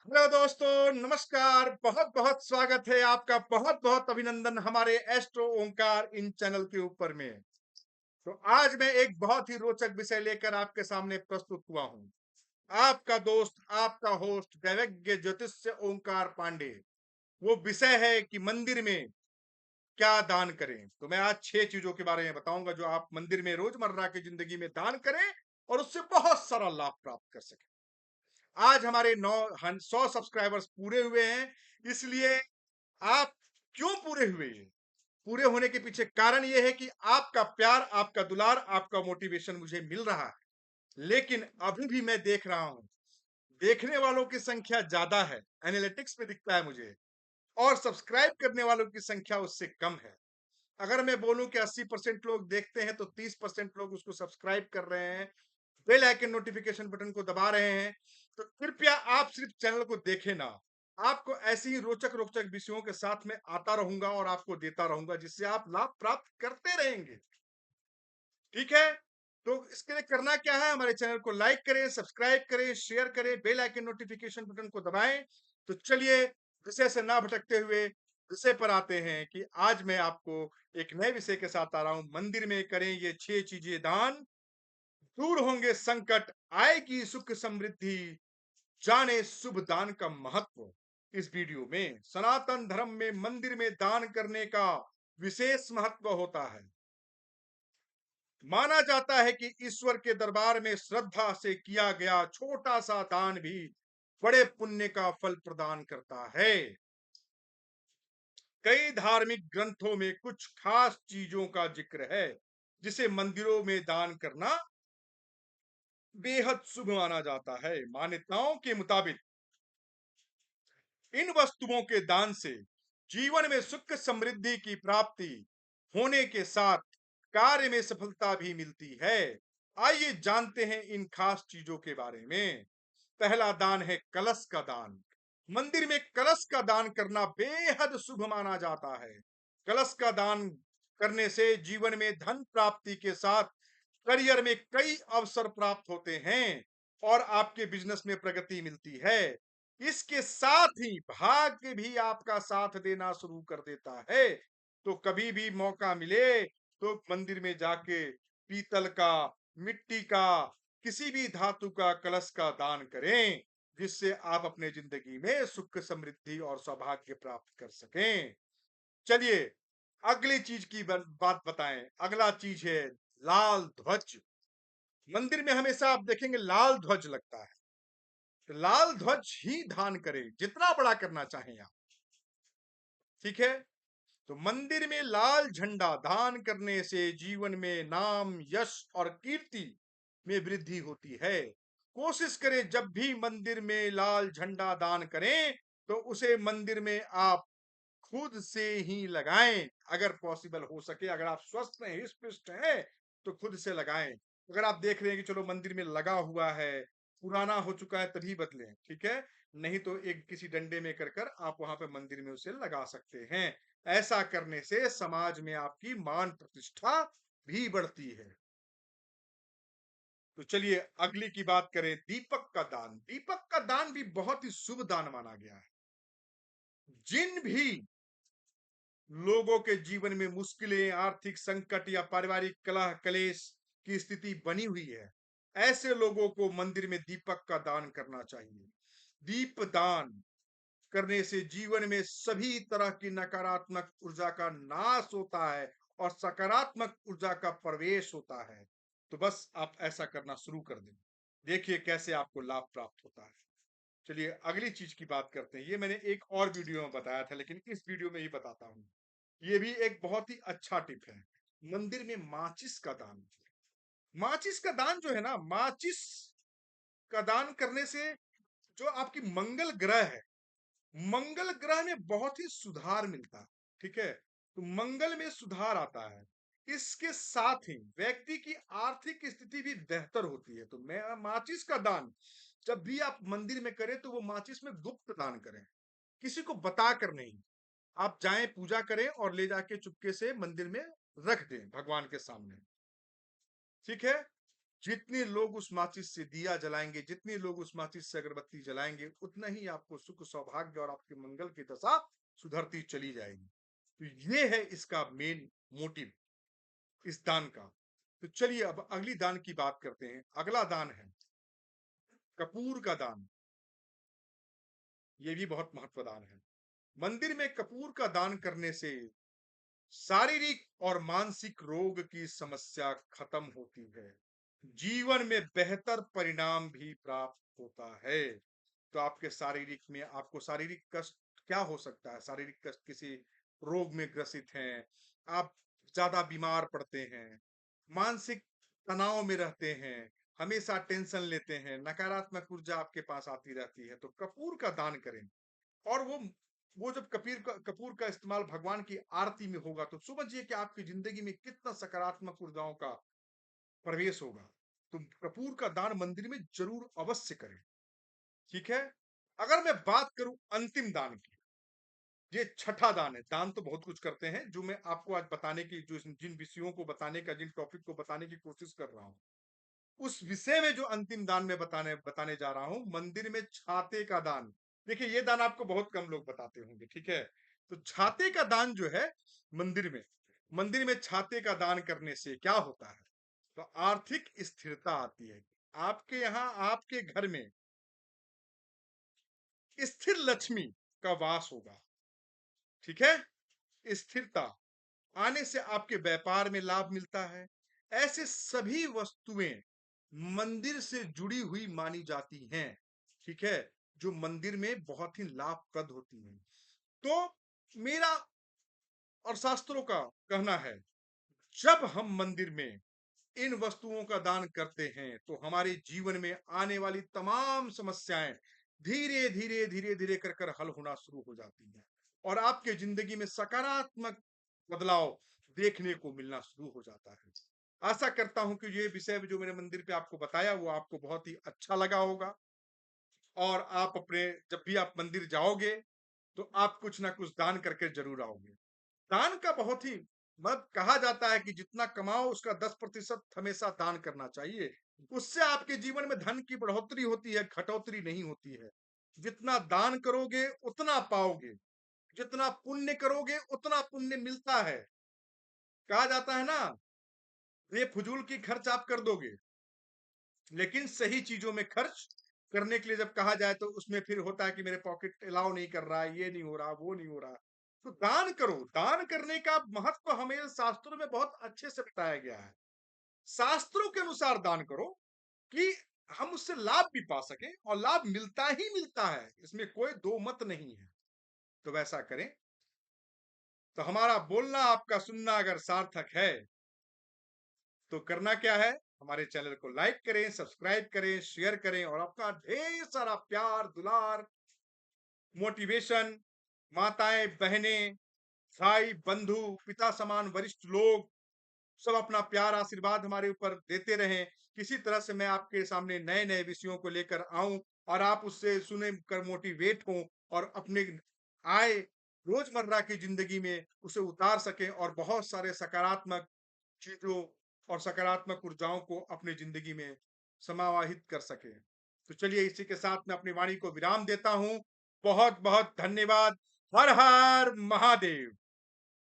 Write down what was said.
Hello दोस्तों, नमस्कार। बहुत बहुत स्वागत है आपका। बहुत बहुत अभिनंदन हमारे एस्ट्रो ओंकार इन चैनल के ऊपर में। तो आज मैं एक बहुत ही रोचक विषय लेकर आपके सामने प्रस्तुत हुआ हूं। आपका दोस्त, आपका होस्ट, दैवज्ञ ज्योतिष ओंकार पांडे। वो विषय है कि मंदिर में क्या दान करें। तो मैं आज 6 चीजों के बारे में बताऊंगा जो आप मंदिर में रोजमर्रा की जिंदगी में दान करें और उससे बहुत सारा लाभ प्राप्त कर सकें। आज हमारे 100 सब्सक्राइबर्स पूरे हुए हैं। इसलिए आप क्यों पूरे हुए हैं? पूरे होने के पीछे कारण यह है कि आपका प्यार, आपका दुलार, आपका मोटिवेशन मुझे मिल रहा है। लेकिन अभी भी मैं देख रहा हूं, देखने वालों की संख्या ज्यादा है, एनालिटिक्स में दिखता है मुझे, और सब्सक्राइब करने वालों की संख्या उससे कम है। अगर मैं बोलूं कि 80% लोग देखते हैं तो 30% लोग उसको सब्सक्राइब कर रहे हैं, बेल आइकन नोटिफिकेशन बटन को दबा रहे हैं। तो कृपया आप सिर्फ चैनल को देखें ना। आपको ऐसी ही रोचक रोचक विषयों के साथ में आता रहूंगा और आपको देता रहूंगा, जिससे आप लाभ प्राप्त करते रहेंगे। ठीक है? तो इसके लिए करना क्या है? हमारे चैनल को लाइक करें, सब्सक्राइब करें, शेयर करें, बेल आइकन नोटिफिकेशन बटन को दबाएं। तो चलिए, विषय से ना भटकते हुए विषय पर आते हैं कि आज मैं आपको एक नए विषय के साथ आ रहा हूं। मंदिर में करें ये 6 चीजें दान, दूर होंगे संकट, आएगी सुख समृद्धि, जाने शुभ दान का महत्व। इस वीडियो में सनातन धर्म में मंदिर में दान करने का विशेष महत्व होता है। माना जाता है कि ईश्वर के दरबार में श्रद्धा से किया गया छोटा सा दान भी बड़े पुण्य का फल प्रदान करता है। कई धार्मिक ग्रंथों में कुछ खास चीजों का जिक्र है जिसे मंदिरों में दान करना बेहद शुभ माना जाता है। मान्यताओं के मुताबिक इन वस्तुओं के दान से जीवन में सुख समृद्धि की प्राप्ति होने के साथ कार्य में सफलता भी मिलती है। आइए जानते हैं इन खास चीजों के बारे में। पहला दान है कलश का दान। मंदिर में कलश का दान करना बेहद शुभ माना जाता है। कलश का दान करने से जीवन में धन प्राप्ति के साथ करियर में कई अवसर प्राप्त होते हैं और आपके बिजनेस में प्रगति मिलती है। इसके साथ ही भाग्य भी आपका साथ देना शुरू कर देता है। तो कभी भी मौका मिले तो मंदिर में जाके पीतल का, मिट्टी का, किसी भी धातु का कलश का दान करें, जिससे आप अपने जिंदगी में सुख समृद्धि और सौभाग्य प्राप्त कर सकें। चलिए, अगली चीज की बात बताएं। अगला चीज है लाल ध्वज। मंदिर में हमेशा आप देखेंगे लाल ध्वज लगता है। तो लाल ध्वज ही दान करें, जितना बड़ा करना चाहें आप। ठीक है? तो मंदिर में लाल झंडा दान करने से जीवन में नाम, यश और कीर्ति में वृद्धि होती है। कोशिश करें जब भी मंदिर में लाल झंडा दान करें तो उसे मंदिर में आप खुद से ही लगाएं। अगर पॉसिबल हो सके, अगर आप स्वस्थ हैं, हिस्ट पुष्ट हैं, तो खुद से लगाएं। अगर आप देख रहे हैं कि चलो मंदिर में लगा हुआ है, पुराना हो चुका है, तभी बदलें। ठीक है? नहीं तो एक किसी डंडे में कर कर आप वहां पे मंदिर में उसे लगा सकते हैं। ऐसा करने से समाज में आपकी मान प्रतिष्ठा भी बढ़ती है। तो चलिए अगली की बात करें, दीपक का दान। दीपक का दान भी बहुत ही शुभ दान माना गया है। जिन भी लोगों के जीवन में मुश्किलें, आर्थिक संकट या पारिवारिक कलह कलेश की स्थिति बनी हुई है, ऐसे लोगों को मंदिर में दीपक का दान करना चाहिए। दीप दान करने से जीवन में सभी तरह की नकारात्मक ऊर्जा का नाश होता है और सकारात्मक ऊर्जा का प्रवेश होता है। तो बस आप ऐसा करना शुरू कर दें, देखिए कैसे आपको लाभ प्राप्त होता है। चलिए अगली चीज की बात करते हैं। ये मैंने एक और वीडियो में बताया था, लेकिन इस वीडियो में ही बताता हूं। ये भी एक बहुत ही अच्छा टिप है। मंदिर में माचिस का दान। माचिस का दान जो है ना, माचिस का दान करने से जो आपकी मंगल ग्रह है, मंगल ग्रह में बहुत ही सुधार मिलता है। ठीक है? तो मंगल में सुधार आता है। इसके साथ ही व्यक्ति की आर्थिक स्थिति भी बेहतर होती है। तो मैं माचिस का दान जब भी आप मंदिर में करें तो वो माचिस में गुप्त दान करें, किसी को बताकर नहीं। आप जाएं, पूजा करें और ले जाके चुपके से मंदिर में रख दें भगवान के सामने। ठीक है? जितने लोग उस माचिस से दिया जलाएंगे, जितने लोग उस माचिस से अगरबत्ती जलाएंगे, उतना ही आपको सुख सौभाग्य और आपके मंगल की दशा सुधरती चली जाएगी। तो ये है इसका मेन मोटिव इस दान का। तो चलिए अब अगली दान की बात करते हैं। अगला दान है कपूर का दान। ये भी बहुत महत्व दान है। मंदिर में कपूर का दान करने से शारीरिक और मानसिक रोग की समस्या खत्म होती है, जीवन में बेहतर परिणाम भी प्राप्त होता है। तो आपके शारीरिक में आपको शारीरिक कष्ट क्या हो सकता है? शारीरिक कष्ट, किसी रोग में ग्रसित हैं आप, ज्यादा बीमार पड़ते हैं, मानसिक तनाव में रहते हैं, हमेशा टेंशन लेते हैं, नकारात्मक ऊर्जा आपके पास आती रहती है, तो कपूर का दान करें। और वो जब कपूर का इस्तेमाल भगवान की आरती में होगा, तो समझिए कि आपकी जिंदगी में कितना सकारात्मक ऊर्जाओं का प्रवेश होगा। तो कपूर का दान मंदिर में जरूर अवश्य करें। ठीक है। अगर मैं बात करूं अंतिम दान की, ये छठा दान है। दान तो बहुत कुछ करते हैं, जो मैं आपको आज बताने की, जो जिन विषयों को बताने का, जिन टॉपिक को बताने की कोशिश कर रहा हूं, उस विषय में जो अंतिम दान में बताने बताने जा रहा हूं, मंदिर में छाते का दान। देखिए ये दान आपको बहुत कम लोग बताते होंगे। ठीक है। तो छाते का दान जो है मंदिर में छाते का दान करने से क्या होता है? तो आर्थिक स्थिरता आती है। आपके यहाँ, आपके घर में स्थिर लक्ष्मी का वास होगा। ठीक है। स्थिरता आने से आपके व्यापार में लाभ मिलता है। ऐसे सभी वस्तुएं मंदिर से जुड़ी हुई मानी जाती हैं। ठीक है। जो मंदिर में बहुत ही लाभप्रद होती हैं। तो मेरा और शास्त्रों का कहना है, जब हम मंदिर में इन वस्तुओं का दान करते हैं, तो हमारे जीवन में आने वाली तमाम समस्याएं धीरे धीरे धीरे धीरे कर कर हल होना शुरू हो जाती हैं, और आपके जिंदगी में सकारात्मक बदलाव देखने को मिलना शुरू हो जाता है। आशा करता हूं कि ये विषय जो मैंने मंदिर पे आपको बताया, वो आपको बहुत ही अच्छा लगा होगा, और आप अपने, जब भी आप मंदिर जाओगे, तो आप कुछ ना कुछ दान करके जरूर आओगे। दान का बहुत ही मतलब, कहा जाता है कि जितना कमाओ उसका 10% हमेशा दान करना चाहिए। उससे आपके जीवन में धन की बढ़ोतरी होती है, घटोतरी नहीं होती है। जितना दान करोगे उतना पाओगे, जितना पुण्य करोगे उतना पुण्य मिलता है। कहा जाता है ना, ये फजूल की खर्च आप कर दोगे, लेकिन सही चीजों में खर्च करने के लिए जब कहा जाए, तो उसमें फिर होता है कि मेरे पॉकेट अलाउ नहीं कर रहा है, ये नहीं हो रहा, वो नहीं हो रहा। तो दान करो। दान करने का महत्व हमें शास्त्रों में बहुत अच्छे से बताया गया है। शास्त्रों के अनुसार दान करो कि हम उससे लाभ भी पा सके, और लाभ मिलता ही मिलता है, इसमें कोई दो मत नहीं है। तो वैसा करें। तो हमारा बोलना आपका सुनना अगर सार्थक है, तो करना क्या है? हमारे चैनल को लाइक करें, सब्सक्राइब करें, शेयर करें, और आपका ढेर सारा प्यार दुलार, मोटिवेशन, माताएं बहनें, भाई बंधु, पिता समान वरिष्ठ लोग, सब अपना प्यार आशीर्वाद हमारे ऊपर देते रहें। किसी तरह से मैं आपके सामने नए नए विषयों को लेकर आऊं, और आप उससे सुने कर मोटिवेट हों, और अपने आए रोजमर्रा की जिंदगी में उसे उतार सकें, और बहुत सारे सकारात्मक चीजों और सकारात्मक ऊर्जाओं को अपनी जिंदगी में समावाहित कर सके। तो चलिए इसी के साथ मैं अपनी वाणी को विराम देता हूं। बहुत बहुत धन्यवाद। हर हर महादेव।